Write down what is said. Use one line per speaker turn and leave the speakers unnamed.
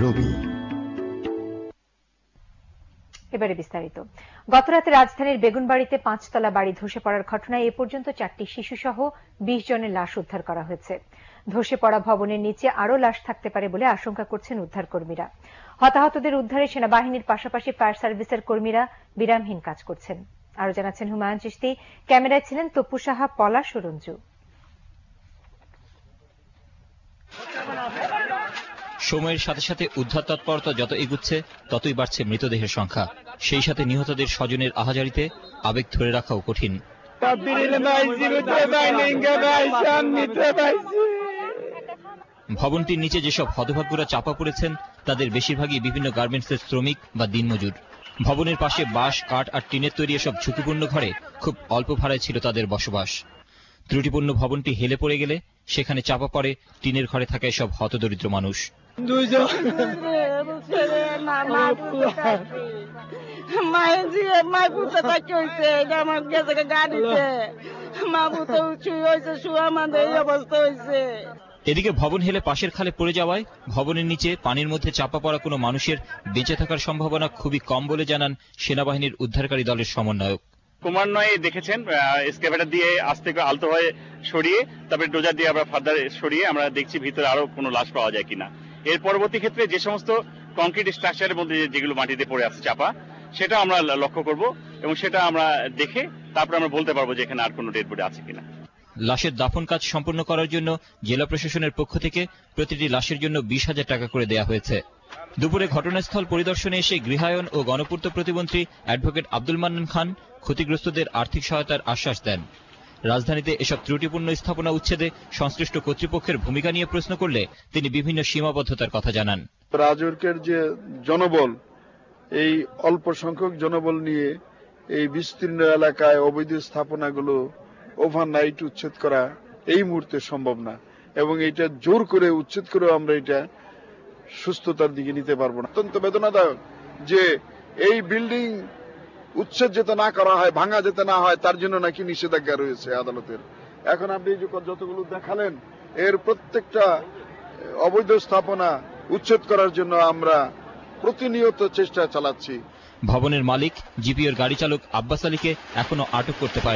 রবি।
এবারে বিস্তারিত। গতরাতে রাজধানীর বেগুনবাড়িতে ৫তলা বাড়ি ধসে পড়ার ঘটনায় এ পর্যন্ত ৪টি শিশুসহ ২০ জনের লাশ উদ্ধার করা হয়েছে। ধসে পড়া ভবনের নিচে আরও লাশ থাকতে পারে বলে আশঙ্কা করছেন উদ্ধারকর্মীরা। হতাহতদের উদ্ধারে সেনাবাহিনীর পাশাপাশি ফায়ার সার্ভিসের কর্মীরা বিরামহীন কাজ করছেন। আরও জানাচ্ছেন হুমায়ুন চিশতি। ক্যামেরায় ছিলেন তপু সাহা, পলাশ ও রঞ্জু।
সময়ের সাথে সাথে উদ্ধার তৎপরতা যত এগুচ্ছে ততই বাড়ছে মৃতদেহের সংখ্যা। সেই সাথে নিহতদের স্বজনের আহাজারিতে আবেগ ধরে রাখাও কঠিন। ভবনটির নিচে যেসব হতভাগ্যরা চাপা পড়েছেন তাদের বেশিরভাগই বিভিন্ন গার্মেন্টসের শ্রমিক বা দিনমজুর। ভবনের পাশে বাঁশ, কাঠ আর টিনের তৈরি এসব ঝুঁকিপূর্ণ ঘরে খুব অল্প ভাড়ায় ছিল তাদের বসবাস। ত্রুটিপূর্ণ ভবনটি হেলে পড়ে গেলে সেখানে চাপা পড়ে টিনের ঘরে থাকা এসব হতদরিদ্র মানুষ। এদিকে ভবন হেলে পাশের খালে পড়ে যাওয়ায় ভবনের নিচে পানির মধ্যে চাপা পড়া কোনো মানুষের বেঁচে থাকার সম্ভাবনা খুবই কম বলে জানান সেনাবাহিনীর উদ্ধারকারী দলের সমন্বয়ক।
ক্রমান্বয়ে দেখেছেন এক্সকাভেটর দিয়ে আস্তে করে আলতো হয়ে সরিয়ে তারপরে ডোজার দিয়ে আমরা ফার্দার সরিয়ে আমরা দেখছি ভিতরে আরো কোনো লাশ পাওয়া যায় কিনা। এর পরবর্তী ক্ষেত্রে যে সমস্ত কংক্রিট স্ট্রাকচারের মধ্যে যেগুলো মাটিতে পড়ে আছে চাপা, সেটা আমরা লক্ষ্য করব এবং সেটা আমরা দেখে তারপরে আমরা বলতে পারবো যে এখানে আর কোনো ডেড বডি আছে কিনা।
লাশের দাফন কাজ সম্পন্ন করার জন্য জেলা প্রশাসনের পক্ষ থেকে প্রতিটি লাশের জন্য ২০,০০০ টাকা করে দেয়া হয়েছে। দুপুরে ঘটনাস্থল পরিদর্শনে এসে গৃহায়ন ও গণপূর্ত প্রতিমন্ত্রী অ্যাডভোকেট আব্দুল মান্নান খান ক্ষতিগ্রস্তদের আর্থিক সহায়তার আশ্বাস দেন। রাজধানীতে এসব ত্রুটিপূর্ণ স্থাপনা উচ্ছেদে সংশ্লিষ্ট কর্তৃপক্ষের ভূমিকা নিয়ে প্রশ্ন করলে তিনি বিভিন্ন সীমাবদ্ধতার কথা জানান।
রাজউকের যে জনবল, এই অল্প সংখ্যক জনবল নিয়ে এই বিস্তীর্ণ এলাকায় অবৈধ স্থাপনাগুলো ওভারনাইট উচ্ছেদ করা এই মুহূর্তে সম্ভব না, এবং এটা জোর করে উচ্ছেদ করেও আমরা এটা সুস্থতার দিকে নিতে পারবো না। অত্যন্ত বেদনাদায়ক যে এই বিল্ডিং উচ্ছেদ যাতে না করা হয়, ভাঙা যাতে না হয়, তার জন্য নাকি নিষেধাজ্ঞা রয়েছে আদালতের। এখন আপনি যতগুলো দেখালেন, এর প্রত্যেকটা অবৈধ স্থাপনা উচ্ছেদ করার জন্য আমরা প্রতিনিয়ত চেষ্টা চালাচ্ছি।
ভবনের মালিক জিপিওর গাড়ি চালক আব্বাস আলীকে এখনো আটক করতে পারে